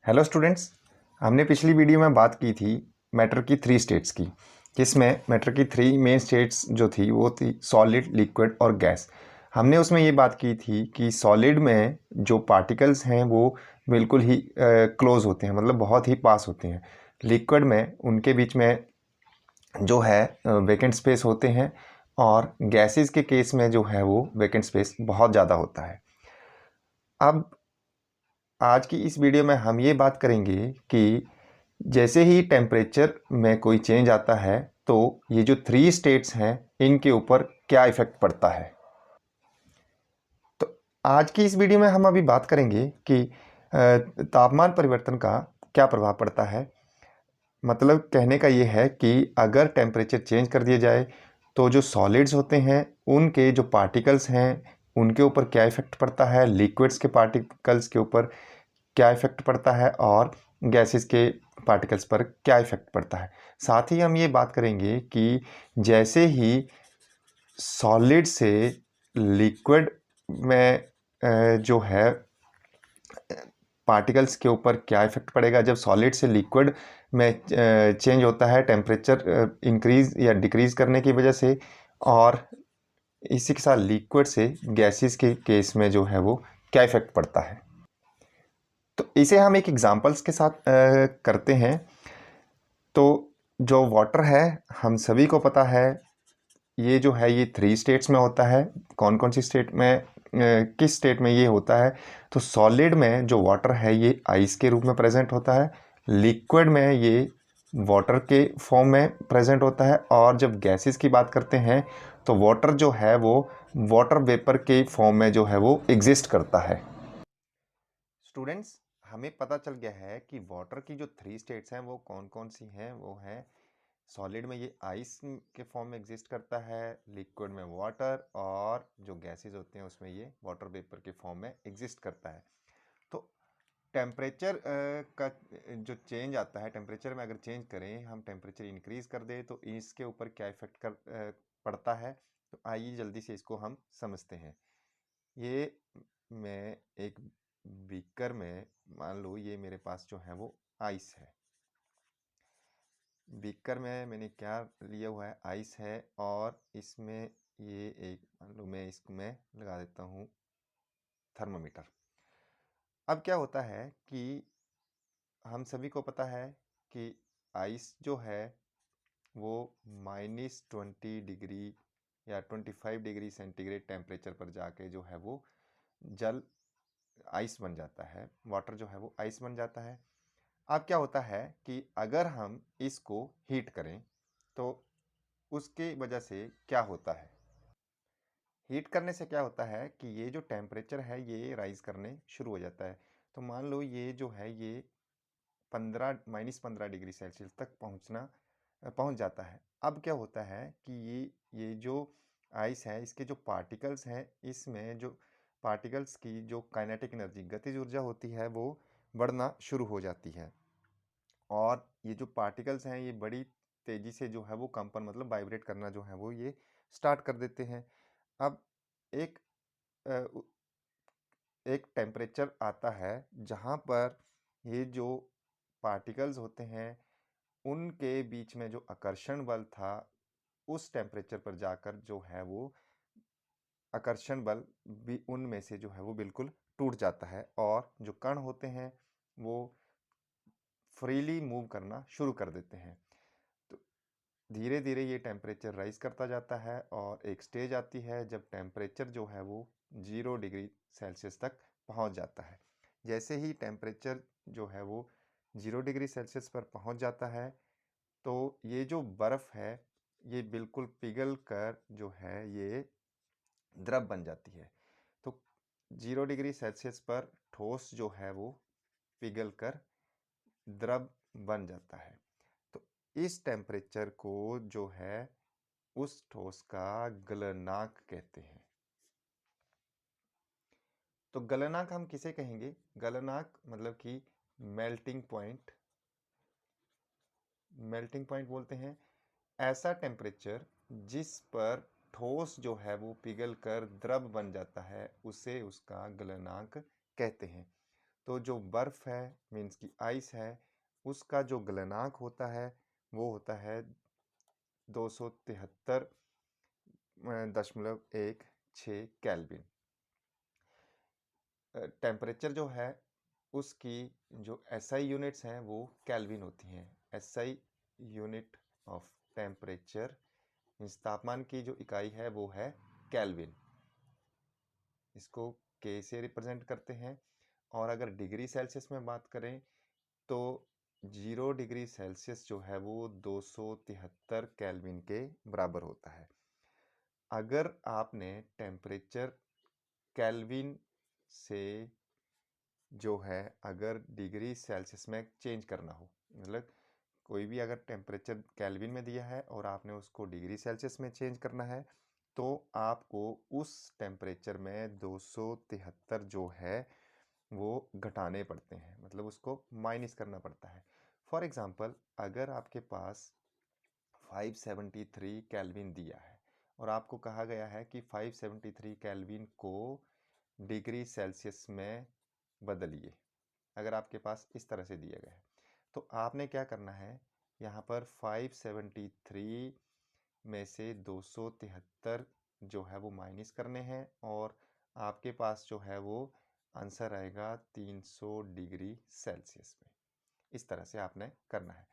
Hello students. हमने पिछली video में बात की थी मैटर की थ्री स्टेट्स की, जिसमें मैटर की थ्री मेन स्टेट्स जो थी वो थी सॉलिड, लिक्विड और गैस। हमने उसमें ये बात की थी कि सॉलिड में जो पार्टिकल्स हैं वो बिल्कुल ही क्लोज होते हैं, मतलब बहुत ही पास होते हैं। लिक्विड में उनके बीच में जो है वेकेंट स्पेस होते हैं, और गैसेस के केस में जो है वो वेकेंट स्पेस बहुत ज़्यादा होता है। अब आज की इस वीडियो में हम ये बात करेंगे कि जैसे ही टेम्परेचर में कोई चेंज आता है तो ये जो थ्री स्टेट्स हैं इनके ऊपर क्या इफ़ेक्ट पड़ता है। तो आज की इस वीडियो में हम अभी बात करेंगे कि तापमान परिवर्तन का क्या प्रभाव पड़ता है। मतलब कहने का ये है कि अगर टेम्परेचर चेंज कर दिया जाए तो जो सॉलिड्स होते हैं उनके जो पार्टिकल्स हैं उनके ऊपर क्या इफ़ेक्ट पड़ता है, लिक्विड्स के पार्टिकल्स के ऊपर क्या इफ़ेक्ट पड़ता है, और गैसेस के पार्टिकल्स पर क्या इफ़ेक्ट पड़ता है। साथ ही हम ये बात करेंगे कि जैसे ही सॉलिड से लिक्विड में जो है पार्टिकल्स के ऊपर क्या इफ़ेक्ट पड़ेगा, जब सॉलिड से लिक्विड में चेंज होता है टेम्परेचर इंक्रीज़ या डिक्रीज़ करने की वजह से, और इसी के साथ लिक्विड से गैसेस के केस में जो है वो क्या इफ़ेक्ट पड़ता है। तो इसे हम एक एग्जांपल्स के साथ करते हैं। तो जो वाटर है, हम सभी को पता है ये जो है ये थ्री स्टेट्स में होता है। कौन कौन सी स्टेट में, किस स्टेट में ये होता है? तो सॉलिड में जो वाटर है ये आइस के रूप में प्रेजेंट होता है, लिक्विड में ये वाटर के फॉर्म में प्रेजेंट होता है, और जब गैसेस की बात करते हैं तो वाटर जो है वो वाटर वेपर के फॉर्म में जो है वो एग्जिस्ट करता है। स्टूडेंट्स, हमें पता चल गया है कि वाटर की जो थ्री स्टेट्स हैं वो कौन कौन सी हैं। वो हैं सॉलिड में ये आइस के फॉर्म में एग्जिस्ट करता है, लिक्विड में वाटर, और जो गैसेस होते हैं उसमें ये वाटर वेपर के फॉर्म में एग्जिस्ट करता है। तो टेम्परेचर का जो चेंज आता है, टेम्परेचर में अगर चेंज करें, हम टेम्परेचर इंक्रीज कर दें तो इसके ऊपर क्या इफेक्ट पड़ता है। तो आइए जल्दी से इसको हम समझते हैं। ये मैं एक बीकर में, मान लो ये मेरे पास जो है वो आइस है। बीकर में मैंने क्या लिया हुआ है, आइस है, और इसमें ये एक, मान लो मैं इसको मैं लगा देता हूँ थर्मामीटर। अब क्या होता है कि हम सभी को पता है कि आइस जो है वो -20 डिग्री या 25 डिग्री सेंटीग्रेड टेम्परेचर पर जाके जो है वो जल आइस बन जाता है, वाटर जो है वो आइस बन जाता है। अब क्या होता है कि अगर हम इसको हीट करें तो उसकी वजह से क्या होता है, हीट करने से क्या होता है कि ये जो टेम्परेचर है ये राइज करने शुरू हो जाता है। तो मान लो ये जो है ये 15 -15 डिग्री सेल्सियस तक पहुंच जाता है। अब क्या होता है कि ये जो आइस है इसके जो पार्टिकल्स हैं, इसमें जो पार्टिकल्स की जो काइनेटिक एनर्जी, गतिज ऊर्जा होती है, वो बढ़ना शुरू हो जाती है। और ये जो पार्टिकल्स हैं ये बड़ी तेज़ी से जो है वो कंपन, मतलब वाइब्रेट करना जो है वो ये स्टार्ट कर देते हैं। अब एक अ, एक टेम्परेचर आता है जहाँ पर ये जो पार्टिकल्स होते हैं उनके बीच में जो आकर्षण बल था, उस टेम्परेचर पर जाकर जो है वो आकर्षण बल भी उनमें से जो है वो बिल्कुल टूट जाता है, और जो कण होते हैं वो फ्रीली मूव करना शुरू कर देते हैं। तो धीरे धीरे ये टेम्परेचर राइज करता जाता है, और एक स्टेज आती है जब टेम्परेचर जो है वो 0 डिग्री सेल्सियस तक पहुंच जाता है। जैसे ही टेम्परेचर जो है वो 0 डिग्री सेल्सियस पर पहुंच जाता है तो ये जो बर्फ़ है ये बिल्कुल पिघल कर जो है ये द्रव बन जाती है। तो 0 डिग्री सेल्सियस पर ठोस जो है वो पिघल कर द्रव बन जाता है। तो इस टेम्परेचर को जो है उस ठोस का गलनांक कहते हैं। तो गलनांक हम किसे कहेंगे? गलनांक मतलब कि मेल्टिंग पॉइंट, मेल्टिंग पॉइंट बोलते हैं ऐसा टेम्परेचर जिस पर ठोस जो है वो पिघल कर द्रव बन जाता है, उसे उसका गलनांक कहते हैं। तो जो बर्फ़ है मीन्स की आइस है, उसका जो गलनांक होता है वो होता है 273.16 केल्विन। टेम्परेचर जो है उसकी जो एसआई यूनिट्स हैं वो केल्विन होती हैं। SI unit of temperature means तापमान की जो इकाई है वो है केल्विन। इसको के से रिप्रेजेंट करते हैं। और अगर डिग्री सेल्सियस में बात करें तो 0 डिग्री सेल्सियस जो है वो 273 केल्विन के बराबर होता है। अगर आपने टेम्परेचर केल्विन से जो है अगर डिग्री सेल्सियस में चेंज करना हो, मतलब कोई भी अगर टेम्परेचर केल्विन में दिया है और आपने उसको डिग्री सेल्सियस में चेंज करना है, तो आपको उस टेम्परेचर में 273 जो है वो घटाने पड़ते हैं, मतलब उसको माइनस करना पड़ता है। फॉर एग्ज़ाम्पल अगर आपके पास 573 केल्विन दिया है और आपको कहा गया है कि 573 केल्विन को डिग्री सेल्सियस में बदलिए, अगर आपके पास इस तरह से दिया गया है, तो आपने क्या करना है, यहाँ पर 573 में से 273 जो है वो माइनस करने हैं और आपके पास जो है वो आंसर आएगा 300 डिग्री सेल्सियस में। इस तरह से आपने करना है।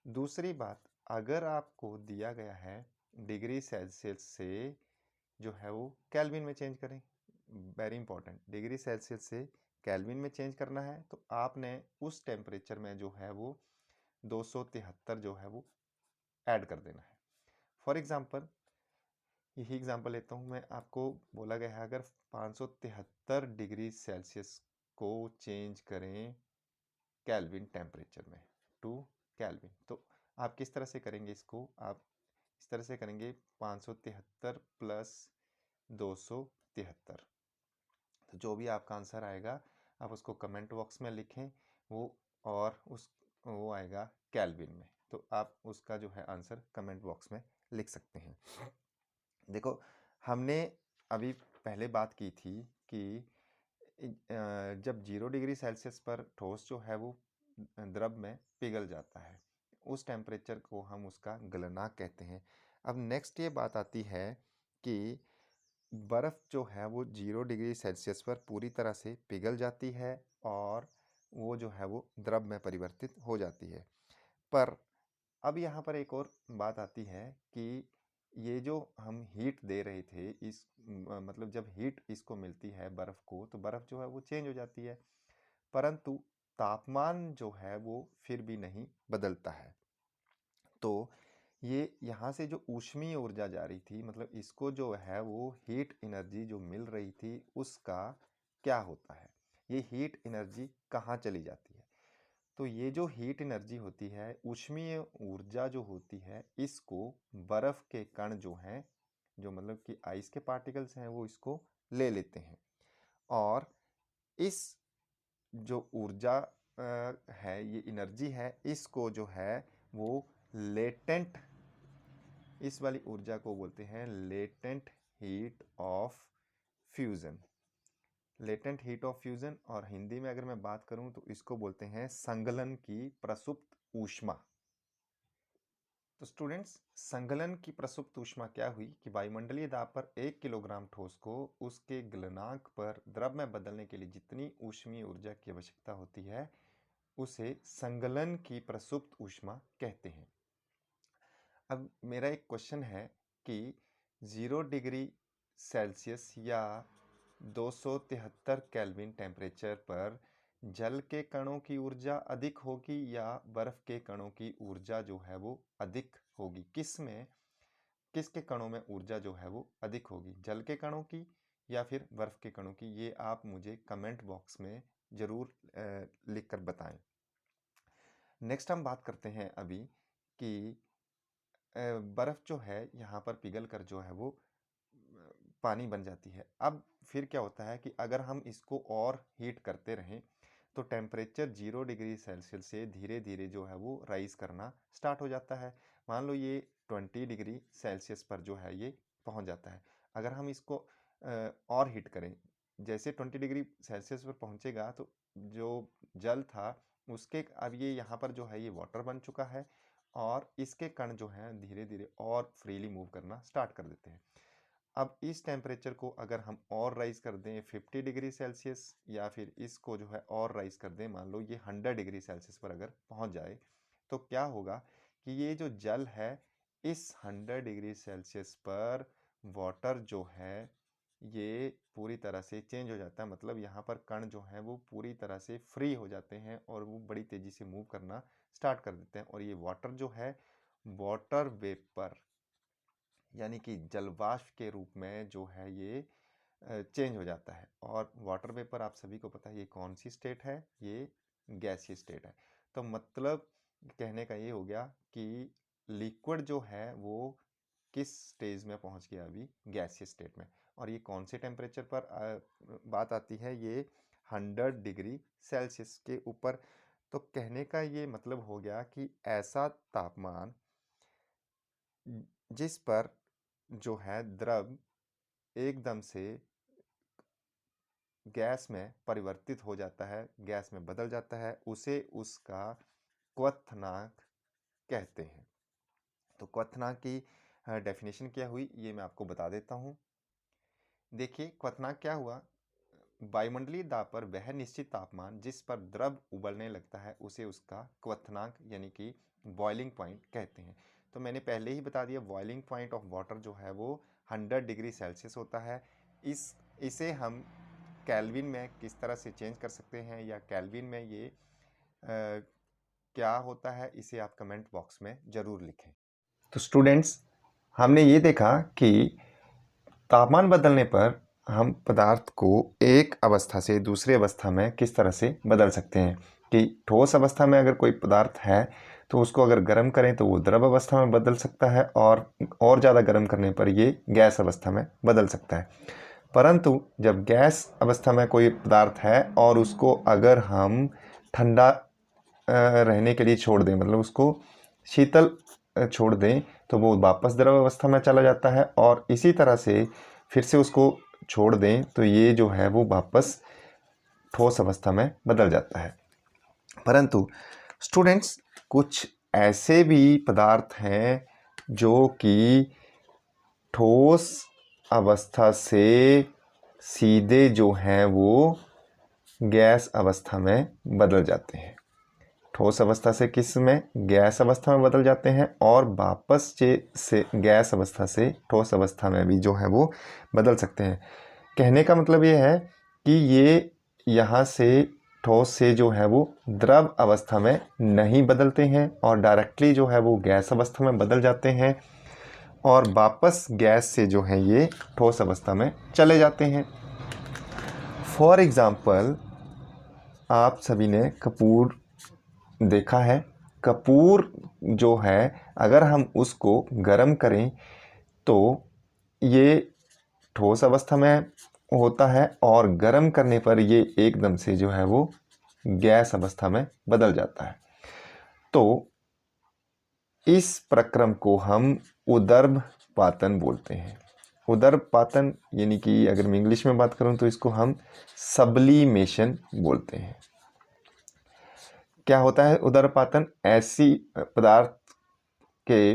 दूसरी बात, अगर आपको दिया गया है डिग्री सेल्सियस से जो है वो केल्विन में चेंज करें, वेरी इंपॉर्टेंट, डिग्री सेल्सियस से केल्विन में चेंज करना है, तो आपने उस टेम्परेचर में जो है वो 273 जो है वो ऐड कर देना है। फॉर एग्जांपल यही एग्जांपल लेता हूँ मैं, आपको बोला गया है अगर 573 डिग्री सेल्सियस को चेंज करें केल्विन टेम्परेचर में टू केल्विन, तो आप किस तरह से करेंगे इसको, आप इस तरह से करेंगे 573 प्लस 273, तो जो भी आपका आंसर आएगा आप उसको कमेंट बॉक्स में लिखें वो, और वो आएगा केल्विन में, तो आप उसका जो है आंसर कमेंट बॉक्स में लिख सकते हैं। देखो, हमने अभी पहले बात की थी कि जब 0 डिग्री सेल्सियस पर ठोस जो है वो द्रव में पिघल जाता है, उस टेम्परेचर को हम उसका गलनांक कहते हैं। अब नेक्स्ट ये बात आती है कि बर्फ़ जो है वो 0 डिग्री सेल्सियस पर पूरी तरह से पिघल जाती है और वो जो है वो द्रव में परिवर्तित हो जाती है। पर अब यहाँ पर एक और बात आती है कि ये जो हम हीट दे रहे थे इस मतलब जब हीट इसको मिलती है बर्फ़ को, तो बर्फ़ जो है वो चेंज हो जाती है, परंतु तापमान जो है वो फिर भी नहीं बदलता है। तो ये यहाँ से जो ऊष्मीय ऊर्जा जा रही थी, मतलब इसको जो है वो हीट एनर्जी जो मिल रही थी उसका क्या होता है, ये हीट एनर्जी कहाँ चली जाती है। तो ये जो हीट एनर्जी होती है, ऊष्मीय ऊर्जा जो होती है, इसको बर्फ के कण जो हैं, जो मतलब कि आइस के पार्टिकल्स हैं, वो इसको ले लेते हैं और इस जो ऊर्जा है, ये एनर्जी है, इसको जो है वो लेटेंट, इस वाली ऊर्जा को बोलते हैं latent heat of fusion. Latent heat of fusion, और हिंदी में अगर मैं बात करूं तो इसको बोलते हैं संगलन की प्रसुप्त ऊष्मा। तो स्टूडेंट्स, संगलन की प्रसुप्त ऊष्मा क्या हुई कि वायुमंडलीय दाब पर 1 किलोग्राम ठोस को उसके गलनांक पर द्रव में बदलने के लिए जितनी ऊष्मीय ऊर्जा की आवश्यकता होती है उसे संगलन की प्रसुप्त ऊष्मा कहते हैं। अब मेरा एक क्वेश्चन है कि 0 डिग्री सेल्सियस या 273 केल्विन टेम्परेचर पर जल के कणों की ऊर्जा अधिक होगी या बर्फ के कणों की ऊर्जा जो है वो अधिक होगी, किसके कणों में ऊर्जा जो है वो अधिक होगी, जल के कणों की या फिर बर्फ के कणों की, ये आप मुझे कमेंट बॉक्स में ज़रूर लिखकर बताएं। नेक्स्ट हम बात करते हैं अभी कि बर्फ़ जो है यहाँ पर पिघल कर जो है वो पानी बन जाती है। अब फिर क्या होता है कि अगर हम इसको और हीट करते रहें तो टेम्परेचर 0 डिग्री सेल्सियस से धीरे धीरे जो है वो राइज़ करना स्टार्ट हो जाता है। मान लो ये 20 डिग्री सेल्सियस पर जो है ये पहुँच जाता है। अगर हम इसको और हीट करें, जैसे 20 डिग्री सेल्सियस पर पहुँचेगा तो जो जल था उसके अब ये यहाँ पर जो है ये वाटर बन चुका है और इसके कण जो हैं धीरे धीरे और फ्रीली मूव करना स्टार्ट कर देते हैं। अब इस टेम्परेचर को अगर हम और राइज कर दें 50 डिग्री सेल्सियस या फिर इसको जो है और राइज कर दें, मान लो ये 100 डिग्री सेल्सियस पर अगर पहुंच जाए, तो क्या होगा कि ये जो जल है इस 100 डिग्री सेल्सियस पर वाटर जो है ये पूरी तरह से चेंज हो जाता है। मतलब यहाँ पर कण जो हैं वो पूरी तरह से फ्री हो जाते हैं और वो बड़ी तेज़ी से मूव करना स्टार्ट कर देते हैं और ये वाटर जो है वाटर वेपर यानी कि जलवाष्प के रूप में जो है ये चेंज हो जाता है। और वाटर वेपर आप सभी को पता है ये कौन सी स्टेट है, ये गैसीय स्टेट है। तो मतलब कहने का ये हो गया कि लिक्विड जो है वो किस स्टेज में पहुंच गया, अभी गैसीय स्टेट में। और ये कौन से टेम्परेचर पर बात आती है, ये 100 डिग्री सेल्सियस के ऊपर। तो कहने का ये मतलब हो गया कि ऐसा तापमान जिस पर जो है द्रव एकदम से गैस में परिवर्तित हो जाता है, गैस में बदल जाता है, उसे उसका क्वथनांक कहते हैं। तो क्वथनांक की डेफिनेशन क्या हुई ये मैं आपको बता देता हूँ। देखिए क्वथनांक क्या हुआ, वायुमंडलीय दाब पर वह निश्चित तापमान जिस पर द्रव उबलने लगता है उसे उसका क्वथनांक यानी कि बॉइलिंग पॉइंट कहते हैं। तो मैंने पहले ही बता दिया बॉइलिंग पॉइंट ऑफ वाटर जो है वो 100 डिग्री सेल्सियस होता है। इसे हम केल्विन में किस तरह से चेंज कर सकते हैं या केल्विन में ये क्या होता है, इसे आप कमेंट बॉक्स में ज़रूर लिखें। तो स्टूडेंट्स, हमने ये देखा कि तापमान बदलने पर हम पदार्थ को एक अवस्था से दूसरी अवस्था में किस तरह से बदल सकते हैं। कि ठोस अवस्था में अगर कोई पदार्थ है तो उसको अगर गर्म करें तो वो द्रव अवस्था में बदल सकता है और ज़्यादा गर्म करने पर ये गैस अवस्था में बदल सकता है। परंतु जब गैस अवस्था में कोई पदार्थ है और उसको अगर हम ठंडा रहने के लिए छोड़ दें, मतलब उसको शीतल छोड़ दें, तो वो वापस द्रव अवस्था में चला जाता है और इसी तरह से फिर से उसको छोड़ दें तो ये जो है वो वापस ठोस अवस्था में बदल जाता है। परंतु स्टूडेंट्स, कुछ ऐसे भी पदार्थ हैं जो कि ठोस अवस्था से सीधे जो हैं वो गैस अवस्था में बदल जाते हैं। ठोस अवस्था से किस में, गैस अवस्था में बदल जाते हैं और वापस से गैस अवस्था से ठोस अवस्था में भी जो है वो बदल सकते हैं। कहने का मतलब ये है कि ये यहाँ से ठोस से जो है वो द्रव अवस्था में नहीं बदलते हैं और डायरेक्टली जो है वो गैस अवस्था में बदल जाते हैं और वापस गैस से जो है ये ठोस अवस्था में चले जाते हैं। फॉर एग्ज़ाम्पल, आप सभी ने कपूर देखा है। कपूर जो है अगर हम उसको गर्म करें तो ये ठोस अवस्था में होता है और गर्म करने पर ये एकदम से जो है वो गैस अवस्था में बदल जाता है। तो इस प्रक्रम को हम उदर्भपातन बोलते हैं। उदर्भपातन यानी कि अगर मैं इंग्लिश में बात करूं तो इसको हम सब्लिमेशन बोलते हैं। क्या होता है उदर्भपातन? ऐसी पदार्थ के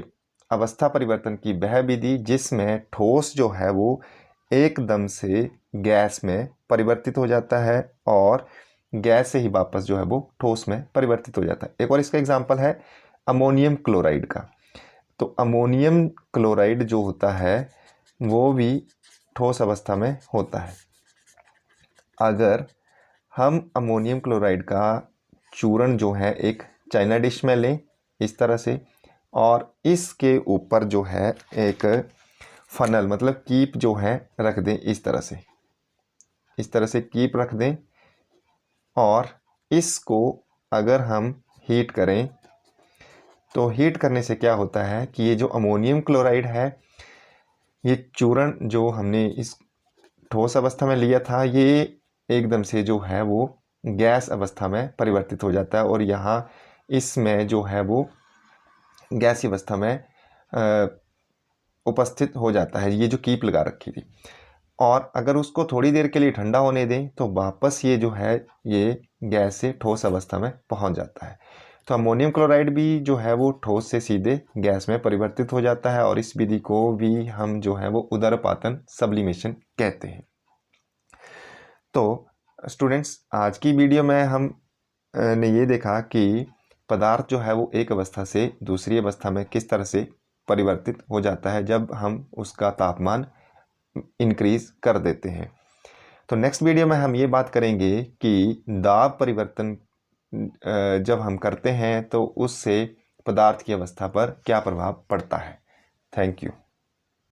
अवस्था परिवर्तन की वह विधि जिसमें ठोस जो है वो एकदम से गैस में परिवर्तित हो जाता है और गैस से ही वापस जो है वो ठोस में परिवर्तित हो जाता है। एक और इसका एग्जांपल है अमोनियम क्लोराइड का। तो अमोनियम क्लोराइड जो होता है वो भी ठोस अवस्था में होता है। अगर हम अमोनियम क्लोराइड का चूर्ण जो है एक चाइना डिश में लें इस तरह से और इसके ऊपर जो है एक फनल मतलब कीप जो है रख दें इस तरह से कीप रख दें और इसको अगर हम हीट करें तो हीट करने से क्या होता है कि ये जो अमोनियम क्लोराइड है, ये चूर्ण जो हमने इस ठोस अवस्था में लिया था, ये एकदम से जो है वो गैस अवस्था में परिवर्तित हो जाता है और यहाँ इसमें जो है वो गैसीय अवस्था में उपस्थित हो जाता है, ये जो कीप लगा रखी थी। और अगर उसको थोड़ी देर के लिए ठंडा होने दें तो वापस ये जो है ये गैस से ठोस अवस्था में पहुंच जाता है। तो अमोनियम क्लोराइड भी जो है वो ठोस से सीधे गैस में परिवर्तित हो जाता है और इस विधि को भी हम जो है वो उदरपातन सब्लिमेशन कहते हैं। तो स्टूडेंट्स, आज की वीडियो में हम ने ये देखा कि पदार्थ जो है वो एक अवस्था से दूसरी अवस्था में किस तरह से परिवर्तित हो जाता है जब हम उसका तापमान इंक्रीज कर देते हैं। तो नेक्स्ट वीडियो में हम ये बात करेंगे कि दाब परिवर्तन जब हम करते हैं तो उससे पदार्थ की अवस्था पर क्या प्रभाव पड़ता है। Thank you.